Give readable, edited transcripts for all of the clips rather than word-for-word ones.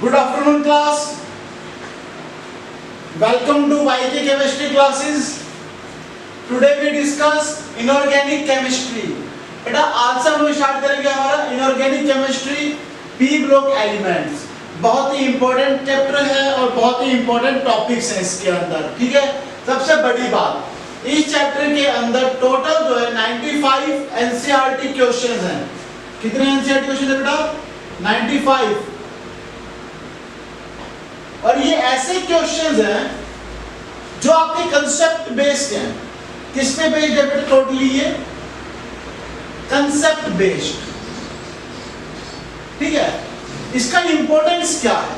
Good afternoon class. Welcome to YK chemistry classes. Today we discuss inorganic chemistry. बेटा आज से हम लोग स्टार्ट करेंगे हमारा inorganic chemistry P block elements. बहुत ही इंपॉर्टेंट चैप्टर है और बहुत ही इंपॉर्टेंट टॉपिक्स हैं इसके अंदर, ठीक है। सबसे बड़ी बात इस चैप्टर के अंदर टोटल जो है 95 एनसीईआरटी क्वेश्चंस हैं। कितने एनसीईआरटी क्वेश्चन है बेटा? 95। और ये ऐसे क्वेश्चंस हैं जो आपके कंसेप्ट बेस्ड हैं। किस पे बेस्ड है बेटा? टोटली ये कंसेप्ट बेस्ड, ठीक है। इसका इंपॉर्टेंस क्या है?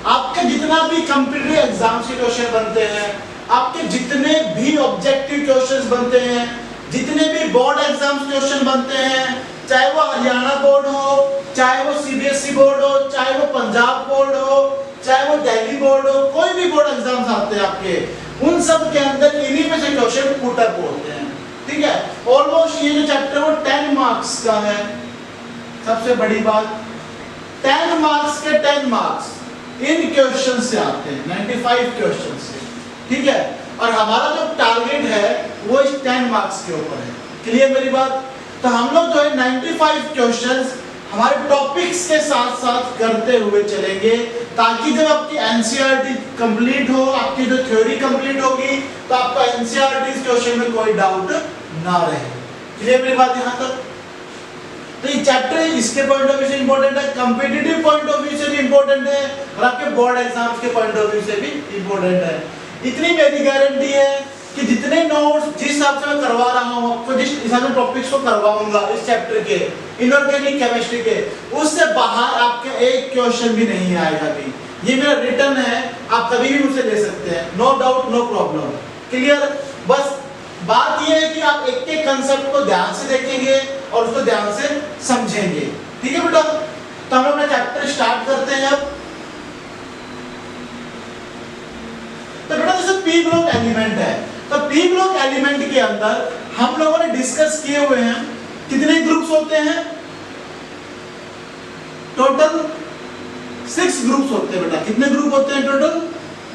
आपके जितना भी कॉम्पिटिटिव एग्जाम्स के क्वेश्चन बनते हैं, आपके जितने भी ऑब्जेक्टिव क्वेश्चंस बनते हैं, जितने भी बोर्ड एग्जाम्स क्वेश्चन बनते हैं, चाहे वो हरियाणा बोर्ड हो, चाहे वो सीबीएसई बोर्ड हो, चाहे वो पंजाब बोर्ड हो, चाहे वो दिल्ली बोर्ड हो, कोई भी बोर्ड एग्जाम्स आते हैं आपके, उन सब के अंदर इन्हीं में से क्वेश्चन पुट अप होते हैं, ठीक है। ऑलमोस्ट ये जो चैप्टर वो 10 मार्क्स का है। सबसे बड़ी बात 10 मार्क्स के 10 मार्क्स इन क्वेश्चन से आते हैं, 95 क्वेश्चन से, ठीक है। और हमारा जो टारगेट है वो इस 10 मार्क्स के ऊपर है। क्लियर मेरी बात? तो हम लोग जो है 95 क्वेश्चंस हमारे टॉपिक्स के साथ साथ करते हुए चलेंगे, ताकि जब आपकी एनसीईआरटी कंप्लीट हो, आपकी जो थ्योरी कंप्लीट होगी, तो आपका एनसीईआरटी क्वेश्चन में कोई डाउट ना रहे। क्लियर मेरी बात यहाँ तक? तो ये चैप्टर इसके पॉइंट ऑफ व्यू से इंपॉर्टेंट है, कॉम्पिटिटिव पॉइंट ऑफ व्यू से भी इंपॉर्टेंट है, और आपके बोर्ड एग्जाम्स के पॉइंट ऑफ व्यू से भी इंपॉर्टेंट है। इतनी मेरी गारंटी है कि जितने नोट्स जिस हिसाब से मैं करवा रहा हूँ आपको, जिस हिसाब से टॉपिक्स को करवाऊंगा इस चैप्टर के इनऑर्गेनिक केमिस्ट्री के, उससे बाहर आपके एक क्वेश्चन भी नहीं आएगा भी। ये मेरा रिटर्न है, आप कभी भी मुझसे ले सकते हैं, no doubt no problem. Clear? बस बात ये है कि आप एक एक कंसेप्ट को ध्यान से देखेंगे और उसको ध्यान से समझेंगे, ठीक है बेटा। तो हम अपना चैप्टर स्टार्ट करते हैं अब। तो बेटा जैसे पी ब्लॉक एलिमेंट है, तो पी ब्लॉक एलिमेंट के अंदर हम लोगों ने डिस्कस किए हुए हैं कितने ग्रुप्स होते हैं? टोटल 6 ग्रुप्स होते हैं बेटा। कितने ग्रुप होते हैं टोटल?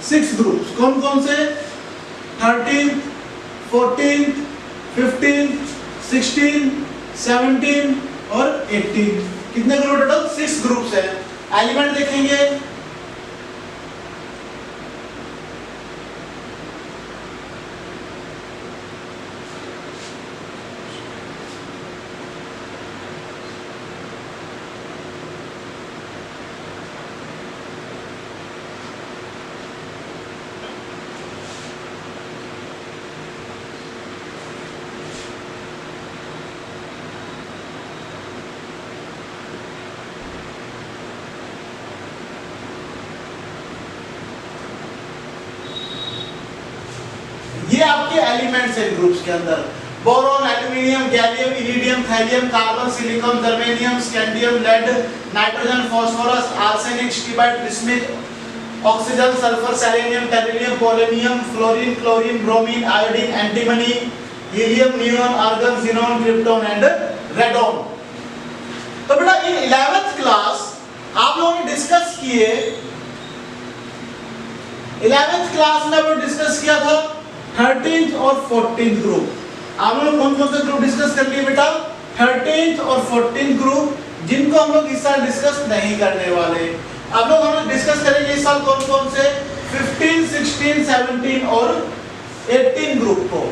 6 ग्रुप्स। कौन कौन से? 13, 14, 15, 16, 17 और 18। कितने ग्रुप टोटल? 6 ग्रुप्स है। एलिमेंट देखेंगे, ये आपके एलिमेंट्स हैं ग्रुप्स के अंदर। Boron, aluminium, gallium, iridium, thallium, carbon, silicon, germanium, scandium, lead, nitrogen, phosphorus, arsenic, stibite, bismuth, oxygen, sulphur, selenium, tellurium, polonium, fluorine, chlorine, bromine, iodine, antimony, helium, neon, argon, xenon, krypton and radon. तो बेटा इन 11th class आप लोगों ने discuss किए, 11th class में हमने discuss किया था 13th और 14th ग्रुप। आप लोग कौन कौन से ग्रुप डिस्कस कर लिए बेटा? 13th और 14th ग्रुप, जिनको हम लोग इस साल डिस्कस नहीं करने वाले। अब लोग हम लोग डिस्कस करेंगे इस साल कौन कौन से? 15, 16, 17 और 18 ग्रुप को।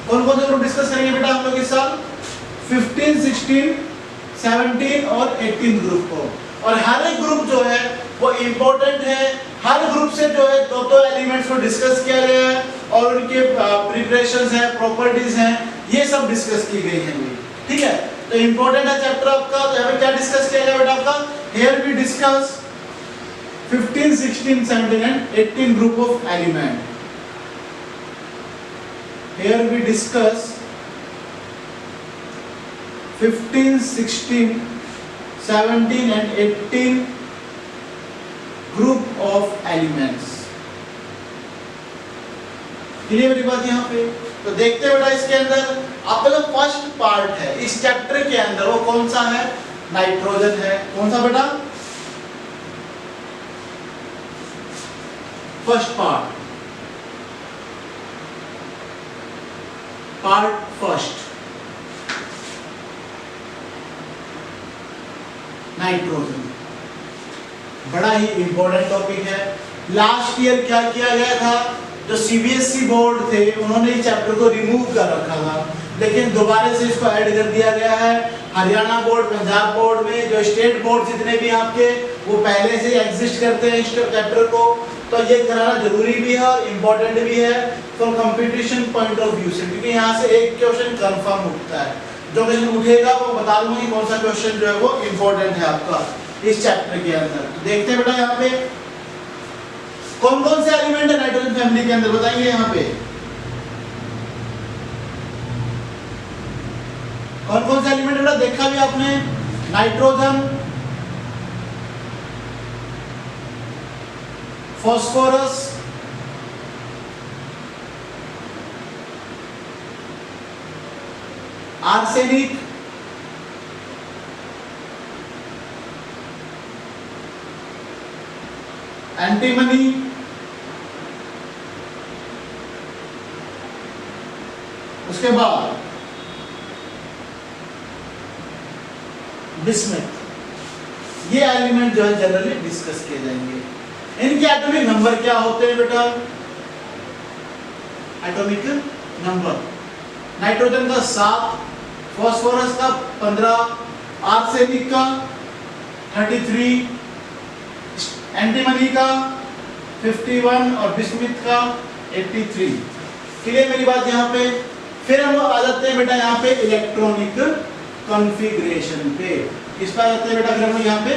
कौन कौन से ग्रुप डिस्कस करेंगे बेटा हम लोग इस साल? 15, 16, 17 और 18 ग्रुप को। और हर एक ग्रुप जो है वो इंपॉर्टेंट है। हर ग्रुप से जो है दो एलिमेंट्स को डिस्कस किया गया है और उनके प्रिपरेशंस हैं, प्रॉपर्टीज हैं, ये सब डिस्कस की गई हैं, ठीक है। तो इंपॉर्टेंट है चैप्टर आपका। तो यहाँ पे क्या डिस्कस किया गया बेटा आपका? Here we discuss 15, 16, 17 and 18 group of element. Here we discuss 15, 16, 17 and 18 group of elements. Clear मेरी बात यहाँ पे? तो देखते हैं बेटा इसके अंदर आपका जो फर्स्ट पार्ट है इस चैप्टर के अंदर वो कौन सा है? नाइट्रोजन है। कौन सा बेटा? First part, part first, nitrogen. बड़ा ही इंपॉर्टेंट टॉपिक है। लास्ट ईयर क्या किया गया था, जो सीबीएसई बोर्ड थे उन्होंने इस चैप्टर को रिमूव कर रखा था, लेकिन दोबारा से इसको ऐड कर दिया गया है। हरियाणा बोर्ड, पंजाब बोर्ड में जो स्टेट बोर्ड जितने भी आपके, वो पहले से एग्जिस्ट करते हैं इस चैप्टर को, तो ये कराना जरूरी भी है और इम्पोर्टेंट भी है from competition point of view से, क्योंकि यहाँ से एक क्वेश्चन कंफर्म उठता है। जो क्वेश्चन उठेगा वो बता दूंगा कि कौन सा क्वेश्चन जो है वो इम्पोर्टेंट है आपका इस चैप्टर के अंदर। तो देखते हैं बेटा यहाँ पे कौन कौन से एलिमेंट है नाइट्रोजन फैमिली के अंदर, बताइए यहाँ पे कौन कौन से एलिमेंट बेटा देखा भी आपने। नाइट्रोजन, फॉस्फोरस, आर्सेनिक, एंटीमनी, उसके बाद बिस्मथ। ये एलिमेंट जो है जनरली डिस्कस किए जाएंगे। इनके एटॉमिक नंबर क्या होते हैं बेटा, एटॉमिक नंबर, नाइट्रोजन का 7, फॉस्फोरस का 15, आर्सेनिक का 33, एंटीमनी का 51 और बिस्मथ का 83। क्लियर मेरी बात यहाँ पे। फिर हम आ जाते हैं बेटा यहाँ पे इलेक्ट्रॉनिक कॉन्फ़िगरेशन पे। किस पर आ जाते हैं बेटा फिर हम लोग यहाँ पे,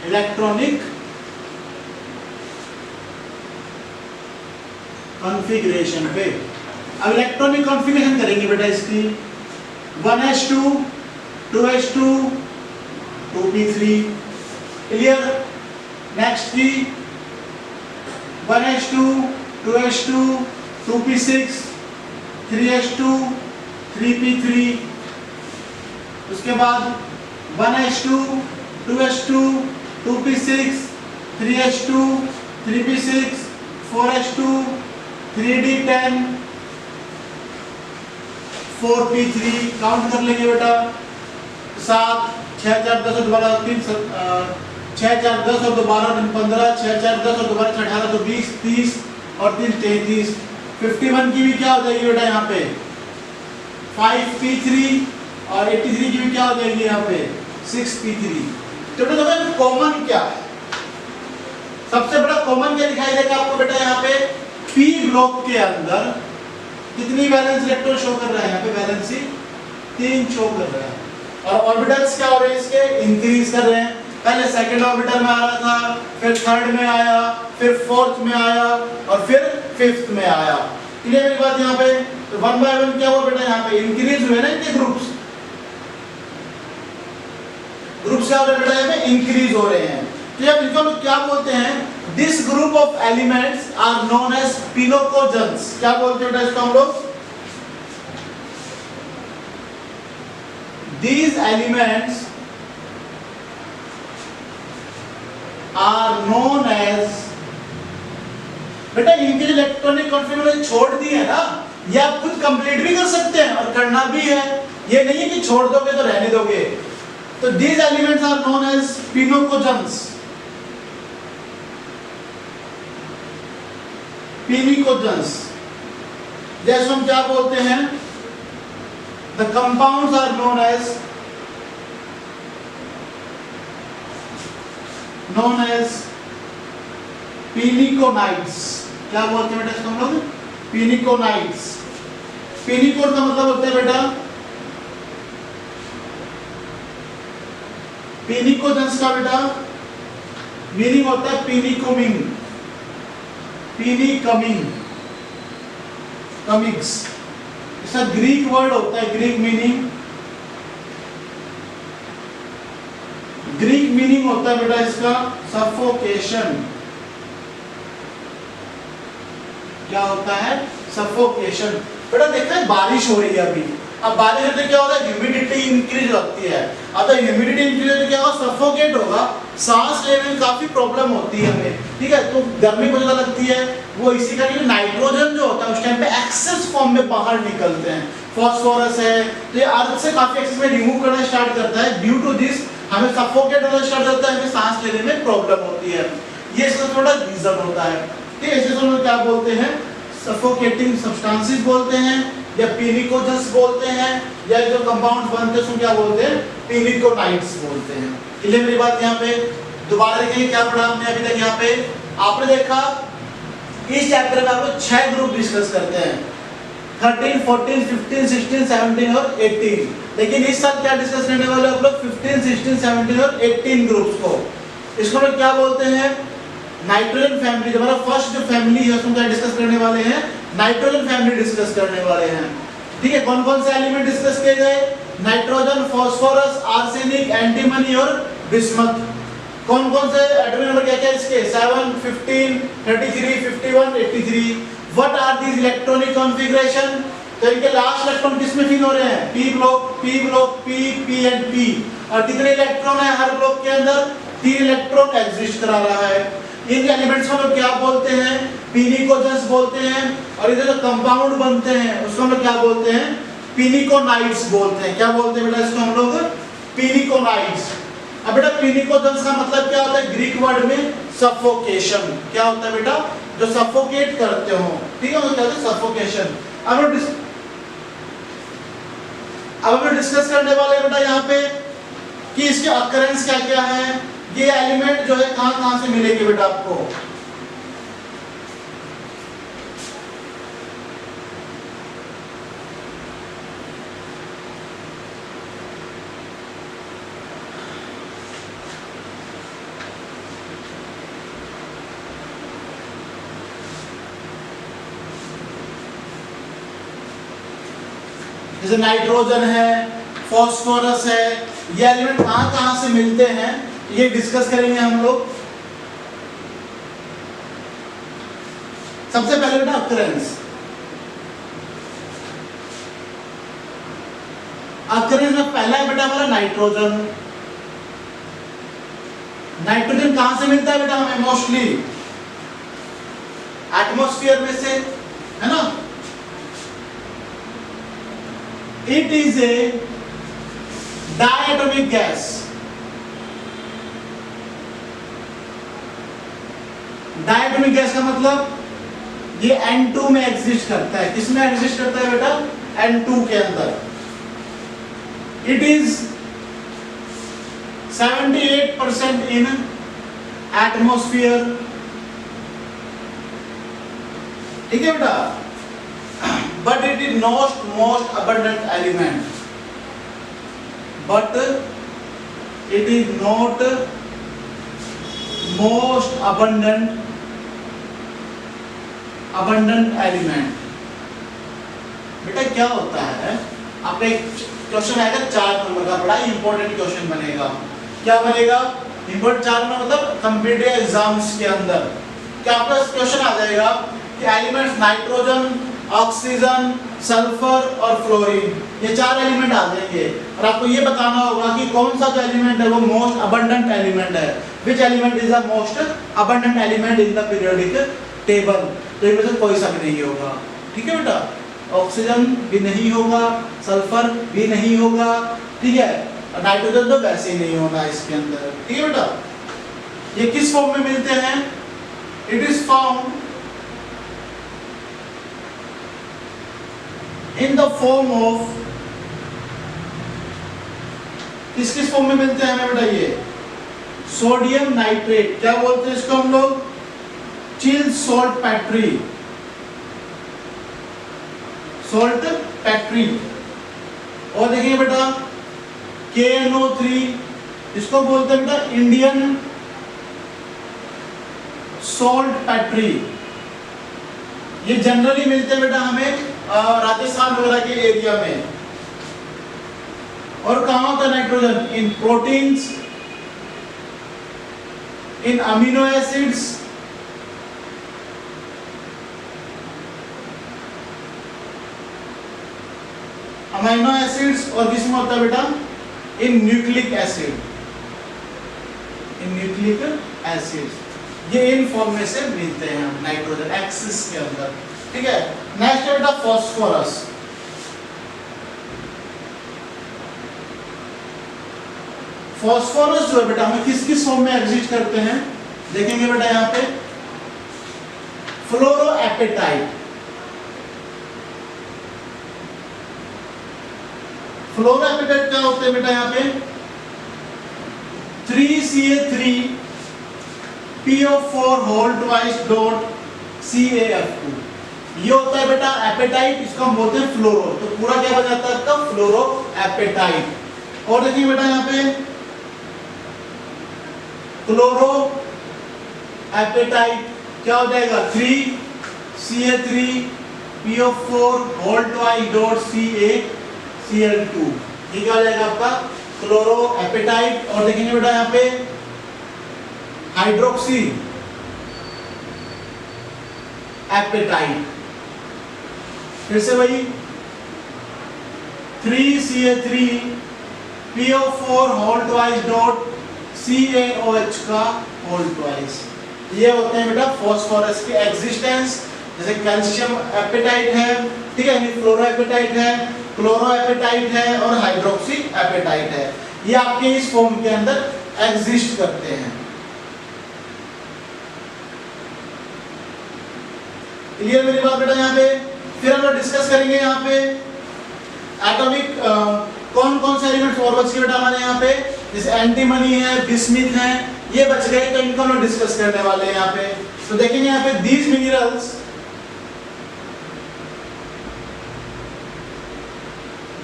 इलेक्ट्रॉनिक कॉन्फ़िगरेशन पे। अब इलेक्ट्रॉनिक कॉन्फ़िगरेशन करेंगे बेटा इसकी 1s2 2s2 2p3। Clear. Next की 1s2 2s2 2p6 3s2 3p3। उसके बाद 1s2 2s2 2p6 3s2 3p6 4s2 3d10 4p3। Count कर लेंगे बेटा 7 6 4 10 और दोबारा 3 6 4 10 और दोबारा 15 6 4 10 और दोबारा 18 तो 20 30 और 3 33। 51 की भी क्या हो जाएगी बेटा यहाँ पे 5p3 और 83 की भी क्या हो जाएगी यहाँ पे 6p3। तो बेटा कॉमन क्या है, सबसे बड़ा कॉमन क्या दिखाई देगा आपको बेटा यहाँ पे, p ब्लॉक के अंदर कितनी वैलेंस इलेक्ट्रॉन शो कर रहा है, यहाँ पे वैलेंसी 3 शो कर रहा है। और ऑर्बिटल्स क्या हो रहे हैं इसके, इंक्रीज कर रहे हैं। पहले सेकंड ऑर्बिटल में आ रहा था, फिर थर्ड में आया, फिर फोर्थ में आया और फिर फिफ्थ में आया। क्लियर मेरी बात यहाँ पे। तो 1 by 1 क्या हुआ बेटा यहाँ पे, इंक्रीज हुए ना इनके ग्रुप्स क्या हो रहे हैं बेटा यहाँ पे, इंक्रीज हो रहे हैं। तो अब इनको लोग क्या बोलते हैं, this group of elements are known as pnictogens. क्या बोलते हैं बेटा इसको हम लोग, these elements are known as, बेटा इनके जो इलेक्ट्रॉनिक कॉन्फ़िगरेशन छोड़ दिए ना, ये आप खुद कंप्लीट भी कर सकते हैं और करना भी है, ये नहीं है कि छोड़ दोगे तो रहने दोगे। तो these elements are known as pinocogens, pinicogens। जैसे हम क्या बोलते हैं, the compounds are known as piniconides। क्या बोलते हैं बेटा इसको हम लोग, पिनिकोनाइड्स। पिनिकोड का मतलब होता है बेटा, पिनिकोजेंस का बेटा मीनिंग होता है पिनिकमिंग, पिनिकमिंग, कमिंग्स। इसका ग्रीक वर्ड होता है, ग्रीक मीनिंग होता है बेटा इसका सफोकेशन। क्या होता है, सफोकेशन। बेटा देखते हैं बारिश हो रही है अभी, अब बारिश होते क्या होता है, ह्यूमिडिटी इंक्रीज होती है। अब ह्यूमिडिटी इंक्रीज होती क्या होगा, सफोकेट होगा, सांस लेने में काफी प्रॉब्लम होती है हमें, ठीक है। तो गर्मी बहुत ज्यादा लगती है, वो इसी करके नाइट्रोजन जो होता है उस टाइम पे एक्सेस फॉर्म में बाहर निकलते हैं। फॉस्फोरस है तो ये अर्थ से काफी एक्सेस में रिमूव करना स्टार्ट करता है, ड्यू टू दिस हमें सफोकेट होना स्टार्ट करता है, हमें सांस लेने में प्रॉब्लम होती है। ये इसका थोड़ा रीजन होता है, ठीक है। इसे हम क्या बोलते हैं, सफोकेटिंग सब्सटेंसेस बोलते हैं, या पिनिकोजन्स बोलते हैं, या जो कंपाउंड्स बनते हैं उसको क्या बोलते हैं, पिनिकोनाइट्स बोलते हैं। क्लियर मेरी बात? यहाँ पे दोबारा देखेंगे क्या पढ़ा हमने अभी तक। यहाँ पे आपने देखा इस चैप्टर में आप लोग 6 ग्रुप डिस्कस करते हैं, 13, 14, 15, 16, 17 और 18। लेकिन इस साल क्या डिस्कस करने वाले आप लोग, 15, 16, 17 और 18 ग्रुप्स को। इसको लोग क्या बोलते हैं, नाइट्रोजन फैमिली। जो हमारा फर्स्ट जो फैमिली है उसको क्या डिस्कस करने वाले हैं, नाइट्रोजन फैमिली डिस्कस करने वाले हैं, ठीक है। कौन कौन से एलिमेंट डिस्कस किए गए, नाइट्रोजन, फास्फोरस, आर्सेनिक, एंटीमनी और बिस्मथ। कौन कौन से एटॉमिक नंबर क्या क्या इसके, 7, 15, 33, 51, 83। What are these electronic configuration, तो इनके लास्ट इलेक्ट्रॉन किस में फिल हो रहे हैं, p block, p block, p, p and p। और कितने इलेक्ट्रॉन है हर ब्लॉक के अंदर, 3 इलेक्ट्रॉन एग्जिस्ट करा रहा है। इन एलिमेंट्स को क्या बोलते हैं, पिनिकोजन्स बोलते हैं। और इधर जो कंपाउंड बनते हैं उसको हम लोग क्या बोलते हैं, पिनिकोनाइट्स बोलते हैं। क्या बोलते हैं बेटा इसको हम लोग, पिनिकोनाइट्स। अब बेटा पिनिकोजन्स का मतलब क्या होता है, ग्रीक वर्ड में सफोकेशन। क्या होता है बेटा, जो सफोकेट करते हो, ठीक है, वो क्या होता है सफोकेशन। अब हम डिस्कस करने वाले बेटा यहाँ पे कि इसके अकरेंस क्या क्या है, ये एलिमेंट जो है कहां कहां से मिलेंगे बेटा आपको। जैसे नाइट्रोजन है, फास्फोरस है, ये एलिमेंट कहां कहां से मिलते हैं ये डिस्कस करेंगे हम लोग। सबसे पहले बेटा अकरेंस। अकरेंस में पहला है बेटा हमारा नाइट्रोजन। नाइट्रोजन कहां से मिलता है बेटा हमें, मोस्टली एटमॉस्फेयर में से, है ना। It is a diatomic gas. Diatomic gas का मतलब ये N2 में एग्जिस्ट करता है। किसमें एग्जिस्ट करता है बेटा, N2 के अंदर। इट इज 78% इन एटमॉस्फेयर, ठीक है बेटा। But it is not most abundant element, but it is not most abundant element. बेटा क्या होता है, आपका एक क्वेश्चन आएगा 4 नंबर का, बड़ा इंपॉर्टेंट क्वेश्चन बनेगा। क्या बनेगा, इंपॉर्टेंट 4 नंबर मतलब कॉम्पिटिटिव एग्जाम्स के अंदर क्या आपका क्वेश्चन आ जाएगा कि एलिमेंट्स नाइट्रोजन, ऑक्सीजन, सल्फर और फ्लोरीन, ये 4 एलिमेंट आ जाएंगे और आपको ये बताना होगा कि कौन सा जो एलिमेंट है वो मोस्ट अबंडेंट एलिमेंट है। Which element is the most abundant element in the periodic table. तो इनमें से कोई सा भी नहीं होगा, ठीक है बेटा। ऑक्सीजन भी नहीं होगा, सल्फर भी नहीं होगा, ठीक है, नाइट्रोजन तो वैसे ही नहीं होगा इसके अंदर, ठीक है बेटा। ये किस फॉर्म में मिलते हैं, it is found in the form of, किस फॉर्म में मिलते हैं हमें बेटा, ये सोडियम नाइट्रेट। क्या बोलते हैं इसको हम लोग, चिल सॉल्ट पैट्री, सॉल्ट पैट्री। और देखिए बेटा KNO3, इसको बोलते हैं बेटा इंडियन सॉल्ट पैट्री। ये जनरली मिलते हैं बेटा हमें राजस्थान वगैरह के एरिया में। और कहाँ होता है नाइट्रोजन, इन प्रोटीन्स, इन अमीनो एसिड्स, अमीनो एसिड्स और किसमें होता है बेटा, इन न्यूक्लिक एसिड, इन न्यूक्लिक एसिड्स। ये इन फॉर्म में से मिलते हैं नाइट्रोजन एक्सिस के अंदर, ठीक है। नेक्स्ट है बेटा फास्फोरस। फास्फोरस जो है बेटा हमें किस किस फॉर्म में एग्जिस्ट करते हैं, देखेंगे बेटा यहाँ पे फ्लोरोएपेटाइट, फ्लोरोएपेटाइट क्या होते हैं बेटा यहाँ पे 3Ca3 PO4 whole twice dot CaF2, ये होता है बेटा एपेटाइट, इसको हम बोलते हैं फ्लोरो, तो पूरा क्या बन जाता है आपका फ्लोरोएपेटाइट। और देखिए बेटा यहाँ पे क्लोरो एपेटाइट क्या हो जाएगा 3Ca3 PO4 whole twice dot CaCl2, ये क्या हो जाएगा आपका क्लोरो एपेटाइट। और देखेंगे बेटा यहाँ पे हाइड्रोक्सी एपेटाइट, फिर से वही 3Ca3 PO4 whole twice dot CaOH का होल ट्वाइस, ये होते हैं बेटा फास्फोरस के एग्जिस्टेंस। जैसे कैल्शियम एपेटाइट है, ठीक है, यानी फ्लोरोएपेटाइट है, क्लोरोएपेटाइट है और हाइड्रोक्सी एपेटाइट है, ये आपके इस फॉर्म के अंदर एग्जिस्ट करते हैं। क्लियर मेरी बात बेटा यहाँ पे। फिर हम लोग डिस्कस करेंगे यहाँ पे एटॉमिक कौन कौन से एलिमेंट्स और बच गए बेटा हमारे यहाँ पे, जैसे एंटीमनी है, बिस्मिथ है, ये बच गए, तो इनको हम डिस्कस करने वाले हैं यहाँ पे। तो देखेंगे यहाँ पे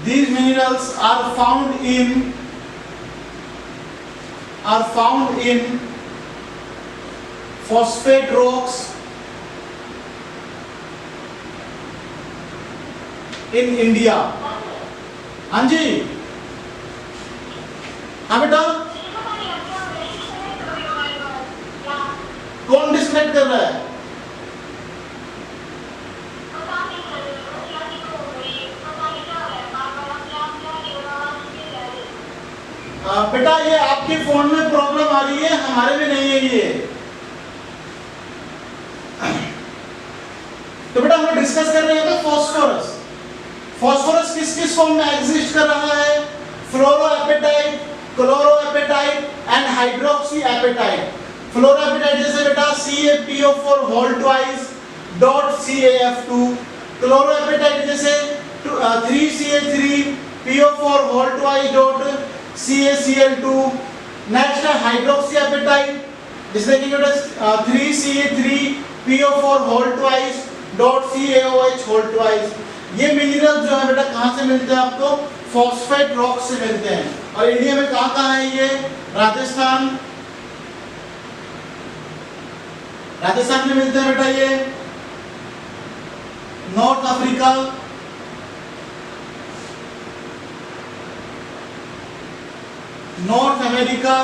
these minerals are found in phosphate rocks in India। हाँ जी, हाँ बेटा, कौन डिस्कनेक्ट कर रहा है? बेटा ये आपके फोन में प्रॉब्लम आ रही है, हमारे में नहीं है ये। तो बेटा हम डिस्कस कर रहे हैं फास्फोरस। फास्फोरस किस किस फॉर्म में एग्जिस्ट कर रहा है, फ्लोरोएपेटाइट, क्लोरोएपेटाइट एंड हाइड्रोक्सी एपेटाइट। फ्लोरोएपेटाइट जैसे बेटा CaPO4 whole twice dot CaF2, क्लोरोएपेटाइट जैसे 3Ca3 PO4 whole twice dot CaCl2। Next है हाइड्रोक्सी एपेटाइट, जिसमें कि बेटा 3Ca3 PO4 whole twice dot CaOH whole twice. ये मिनरल जो है बेटा कहाँ से मिलते हैं आपको, फॉस्फेट रॉक से मिलते हैं। और इंडिया में कहाँ है ये, राजस्थान, राजस्थान में मिलते हैं बेटा ये, नॉर्थ अफ्रीका, नॉर्थ अमेरिका,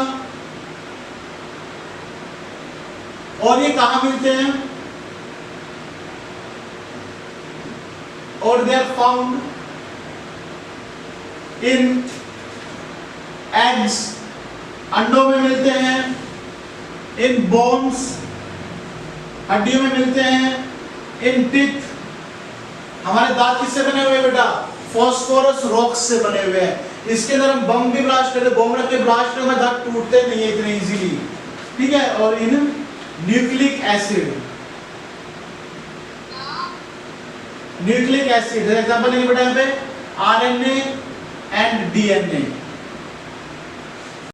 और ये कहाँ मिलते हैं, और they are found in eggs, अंडों में मिलते हैं, in bones, हड्डियों में मिलते हैं, in teeth, हमारे दांत किससे बने हुए हैं बेटा, फास्फोरस रॉक्स से बने हुए हैं। इसके अंदर हम बम भी ब्लास्ट करते, बम रख के ब्लास्ट करते, हमारे दांत टूटते नहीं है इतने इजीली, ठीक है। और इन nucleic acid, nucleic acid example लेंगे बेटा यहाँ पे RNA एंड DNA।